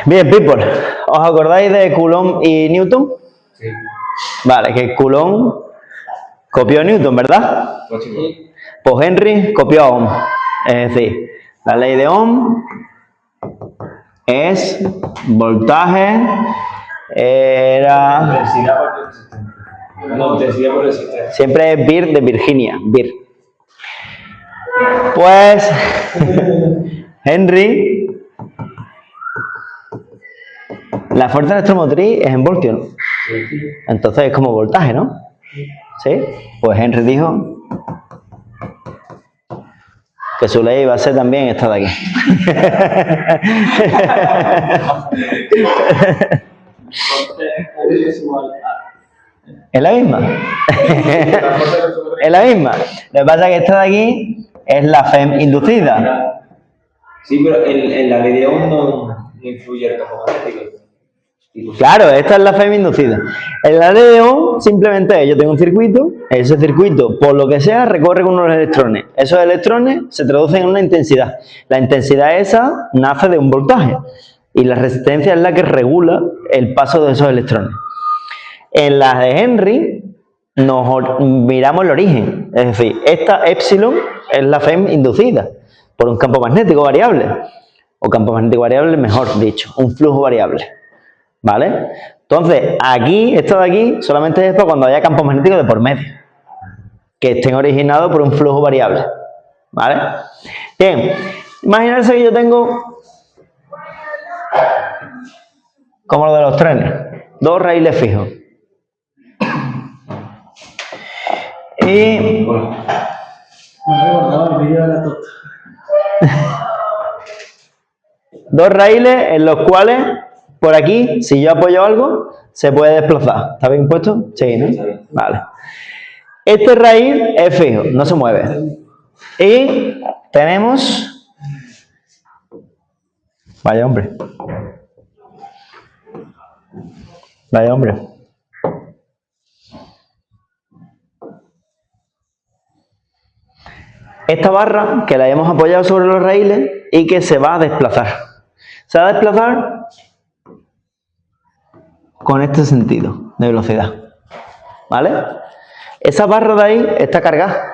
Bien, people, ¿os acordáis de Coulomb y Newton? Sí. Vale, que Coulomb copió a Newton, ¿verdad? Sí. Pues Henry copió a Ohm. Es decir, la ley de Ohm es voltaje era... Intensidad por resistencia. No, intensidad por resistencia. Siempre es Bir de Virginia, Bir. Pues Henry, la fuerza electromotriz es en voltio, ¿no? Sí. Entonces es como voltaje, ¿no? ¿Sí? Pues Henry dijo que su ley iba a ser también esta de aquí. ¿Es la misma? ¿Es la misma? Lo que pasa es que esta de aquí es la FEM inducida. Sí, pero en la ley de Ohm no influye el campo magnético. Claro, esta es la FEM inducida. En la ley de Ohm simplemente yo tengo un circuito, ese circuito por lo que sea recorre con unos electrones. Esos electrones se traducen en una intensidad. La intensidad esa nace de un voltaje y la resistencia es la que regula el paso de esos electrones. En las de Henry nos miramos el origen, es decir, esta epsilon es la FEM inducida por un campo magnético variable, o campo magnético variable mejor dicho, un flujo variable. ¿Vale? Entonces, aquí, esto de aquí, solamente es para cuando haya campos magnéticos de por medio, que estén originados por un flujo variable. ¿Vale? Bien, imaginarse que yo tengo, como lo de los trenes, dos raíles fijos. Y... Me recordaba el vídeo de la tota. dos raíles en los cuales... Por aquí, si yo apoyo algo, se puede desplazar. ¿Está bien puesto? Sí, ¿no? Vale. Este raíl es fijo, no se mueve. Y tenemos... Vaya hombre. Vaya hombre. Esta barra que la hemos apoyado sobre los raíles y que se va a desplazar. Se va a desplazar con este sentido de velocidad, ¿vale? Esa barra de ahí está cargada.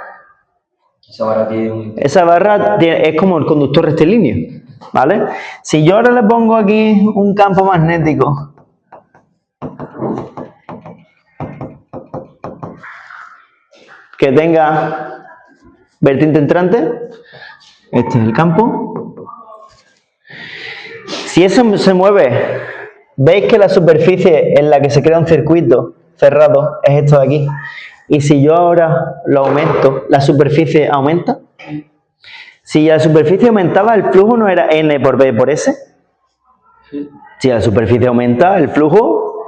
Esa barra es como el conductor rectilíneo, ¿vale? Si yo ahora le pongo aquí un campo magnético que tenga vertiente entrante, este es el campo. Si eso se mueve, veis que la superficie en la que se crea un circuito cerrado es esto de aquí. Y si yo ahora lo aumento, ¿la superficie aumenta? Si la superficie aumentaba, ¿el flujo no era N por B por S? Si la superficie aumenta, el flujo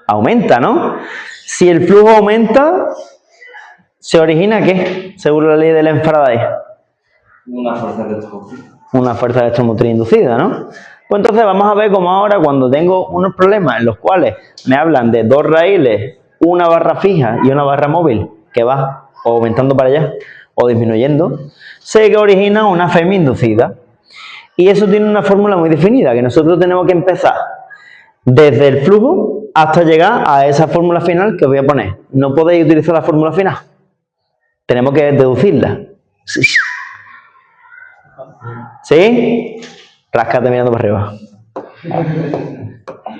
aumenta, ¿no? Si el flujo aumenta, ¿se origina qué? Según la ley de Faraday. Una fuerza electromotriz. Una fuerza electromotriz inducida, ¿no? Pues entonces vamos a ver cómo ahora cuando tengo unos problemas en los cuales me hablan de dos raíles, una barra fija y una barra móvil que va o aumentando para allá o disminuyendo, sé que origina una FEM inducida. Y eso tiene una fórmula muy definida, que nosotros tenemos que empezar desde el flujo hasta llegar a esa fórmula final que os voy a poner. No podéis utilizar la fórmula final. Tenemos que deducirla. ¿Sí? Ráscate mirando para arriba.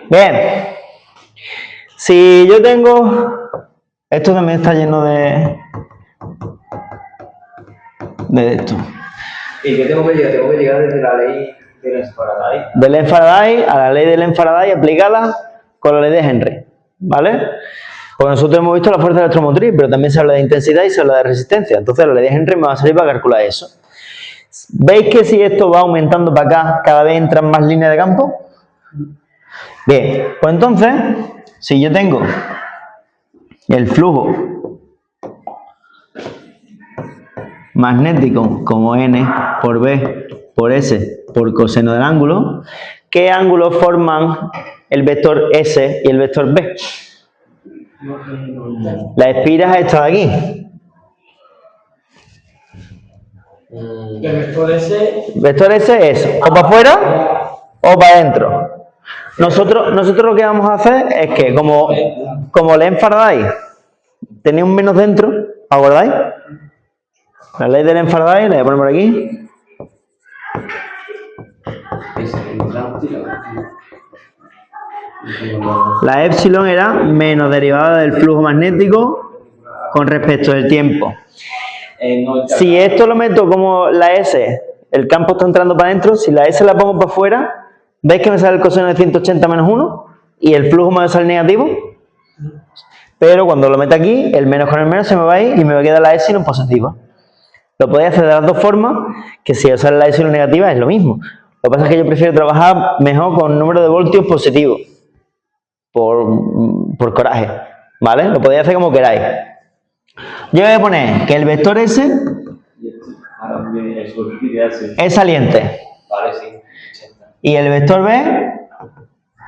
Bien. Si yo tengo... Esto también está lleno de esto. ¿Y qué tengo que llegar? Tengo que llegar desde la ley de Faraday. De Faraday a la ley de Faraday aplicada con la ley de Henry. ¿Vale? Pues nosotros hemos visto la fuerza electromotriz, pero también se habla de intensidad y se habla de resistencia. Entonces la ley de Henry me va a servir para calcular eso. ¿Veis que si esto va aumentando para acá, cada vez entran más líneas de campo? Bien, pues entonces, si yo tengo el flujo magnético como N por B por S por coseno del ángulo, ¿qué ángulos forman el vector S y el vector B? La espiral está de aquí. El vector S. Vector S es o para afuera o para adentro. Nosotros lo que vamos a hacer es que, como ley en Faraday tenía un menos dentro, ¿acordáis? La ley de Faraday, la voy a poner por aquí. La epsilon era menos derivada del flujo magnético con respecto del tiempo. Si esto lo meto como la S, el campo está entrando para adentro, si la S la pongo para afuera, ¿veis que me sale el coseno de 180 menos 1? Y el flujo me va a salir negativo. Pero cuando lo meto aquí, el menos con el menos se me va a ir y me va a quedar la epsilon positiva. Lo podéis hacer de las dos formas, que si os sale la epsilon negativa es lo mismo. Lo que pasa es que yo prefiero trabajar mejor con número de voltios positivo. Por coraje, ¿vale? Lo podéis hacer como queráis. Yo voy a poner que el vector S es saliente. Vale, sí. Y el vector B,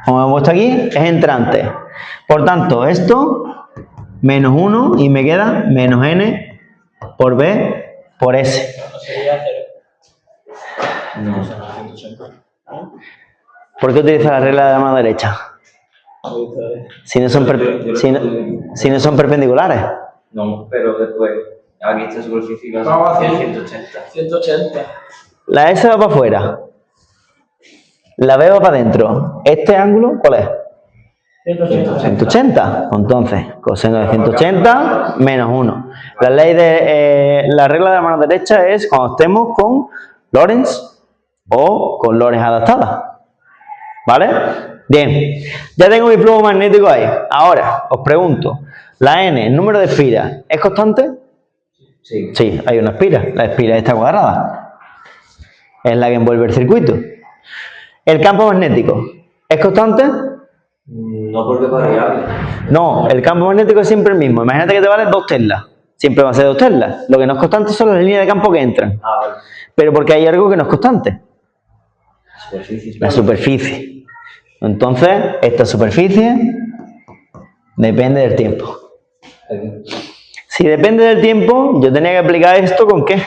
como he puesto aquí, es entrante. Por tanto, esto, menos 1, y me queda menos n por B por S. No sería 0. No. 180. ¿Por qué utiliza la regla de la mano derecha? Si no son perpendiculares. No, pero después, aquí esta superficie va Vamos a a ser hacer 180. 180. La S va para afuera. La B va para adentro. ¿Este ángulo cuál es? 180. 180. Entonces, coseno de 180 menos 1. La regla de la mano derecha es cuando estemos con Lorentz o con Lorentz adaptada. ¿Vale? Bien. Ya tengo mi flujo magnético ahí. Ahora, os pregunto, la N, el número de espiras, ¿es constante? Sí. Sí, hay una espira. La espira está cuadrada. Es la que envuelve el circuito. ¿El campo magnético es constante? No, porque es variable. No, el campo magnético es siempre el mismo. Imagínate que te vale 2 teslas. Siempre va a ser 2 teslas. Lo que no es constante son las líneas de campo que entran. Vale. Pero porque hay algo que no es constante. Superficie. La superficie. Entonces, esta superficie depende del tiempo. Si depende del tiempo, yo tenía que aplicar esto ¿con qué?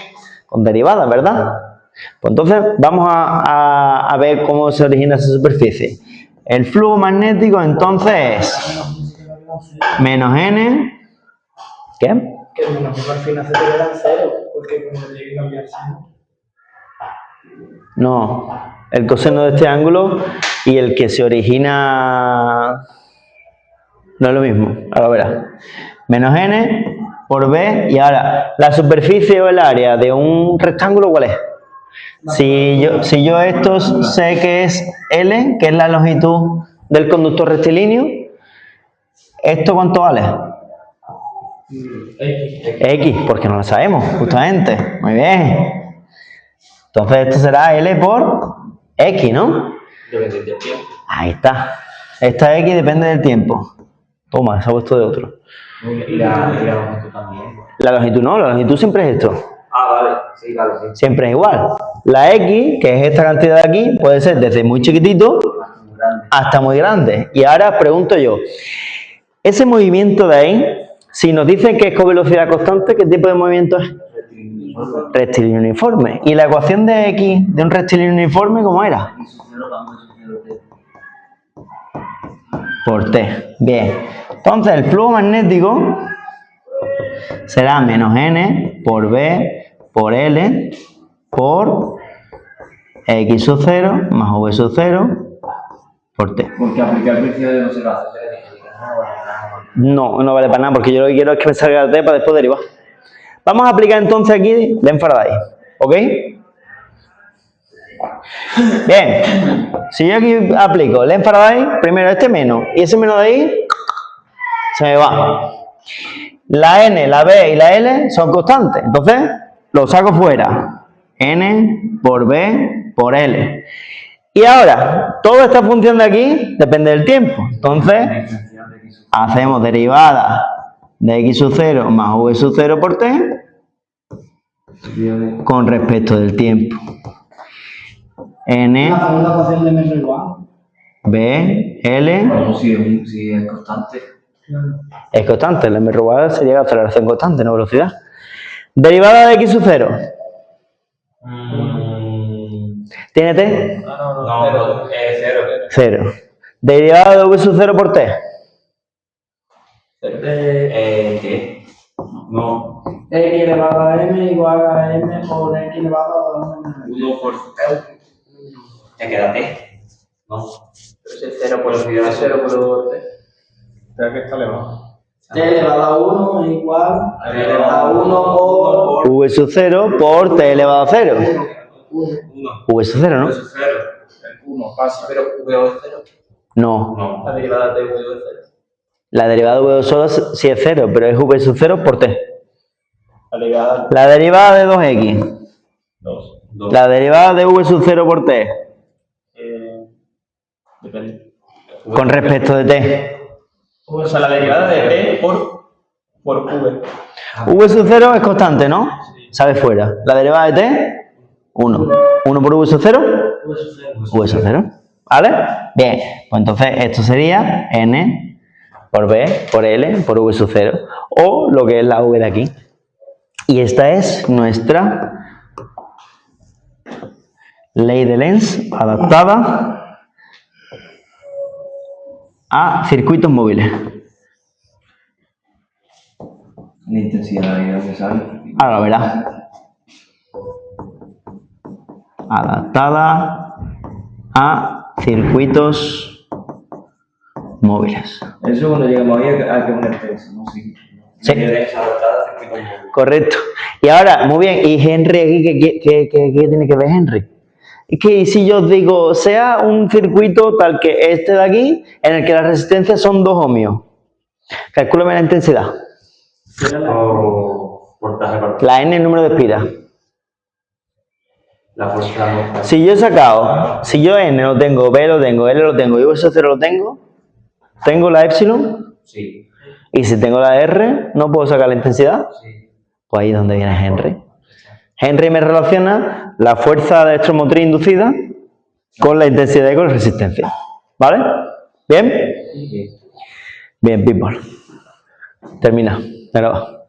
Con derivadas, ¿verdad? Pues entonces vamos a ver cómo se origina esa superficie. El flujo magnético entonces es menos n, ¿qué? Que al final se te queda 0, porque como tiene que cambiar signo. No, el coseno de este ángulo y el que se origina no es lo mismo, ahora verás. Menos n por b, y ahora la superficie o el área de un rectángulo, ¿cuál es? Si yo esto sé que es L, que es la longitud del conductor rectilíneo, ¿esto cuánto vale? X, porque no lo sabemos, justamente. Muy bien. Entonces esto será L por X, ¿no? Depende del tiempo. Ahí está. Esta X depende del tiempo. Toma, se ha puesto de otro. Y la longitud también. La longitud no, la longitud siempre es esto. Ah, vale. Sí, vale, sí. Siempre es igual. La X, que es esta cantidad de aquí, puede ser desde muy chiquitito hasta muy grande. Y ahora pregunto yo, ese movimiento de ahí, si nos dicen que es con velocidad constante, ¿qué tipo de movimiento es? Rectilíneo uniforme. ¿Y la ecuación de X de un rectilíneo uniforme cómo era? Por T. Bien. Entonces el flujo magnético será menos n por b por L por X sub 0 más V sub 0 por T. Porque aplicar el principio de no se lo hace. No, no vale para nada porque yo lo que quiero es que me salga T para después derivar. Vamos a aplicar entonces aquí Lens Faraday. ¿Ok? Bien. Si yo aquí aplico Lens Faraday, primero este menos y ese menos de ahí se me va. La N, la B y la L son constantes. Entonces lo saco fuera. N por B por L. Y ahora, toda esta función de aquí depende del tiempo. Entonces, hacemos derivada de X sub 0 más V sub 0 por T con respecto del tiempo. N, La segunda ecuación de metro igual. B, L. Bueno, si es constante. Es constante, la m igual sería aceleración constante, no velocidad. Derivada de X sub 0. ¿Tiene T? No, cero. 0. Derivada de V sub 0 por T. ¿Qué? No. X elevado a m igual a m por x elevado a m. 1 por... ¿Te queda T? No. Pero si es 0 por 0 por t. Creo que está elevado. T elevado a 1 igual a 1 por V sub 0 por T elevado a 0. 1. 1. V sub 0, ¿no? Eso es 0. 1, fácil. Pero V es 0. No. No. La derivada de V es 0. La derivada de V solo sí es 0, pero es V sub 0 por T. La derivada La derivada de 2x. 2. La derivada de V sub 0 por T. Depende. Con respecto de T. O sea, la derivada de t por v. V sub 0 es constante, ¿no? Sale fuera. La derivada de T, 1. 1 por V sub 0, V es 0. V sub 0. ¿Vale? Bien. Pues entonces esto sería N por B por L por V sub 0. O lo que es la V de aquí. Y esta es nuestra ley de Lenz adaptada a circuitos móviles. La intensidad de que sale. Ahora lo verás. Adaptada a circuitos móviles. Eso cuando lleguemos ahí hay que ponerte eso, ¿no? Sí. Sí. Adaptada, circuito móvil. Correcto. Y ahora, muy bien, ¿y Henry aquí qué tiene que ver Henry? Es que si yo os digo, sea un circuito tal que este de aquí, en el que las resistencias son 2 ohmios. Calcúlame la intensidad. O voltaje por La N es el número de espiras. la fuerza. Si yo he sacado, si yo N lo tengo, B lo tengo, L lo tengo y V sub 0 lo tengo la epsilon. Sí. Y si tengo la R, ¿no puedo sacar la intensidad? Sí. Pues ahí es donde viene Henry. Henry me relaciona la fuerza electromotriz inducida con la intensidad y con la resistencia. ¿Vale? ¿Bien? Sí. Bien, people. Termina. Graba.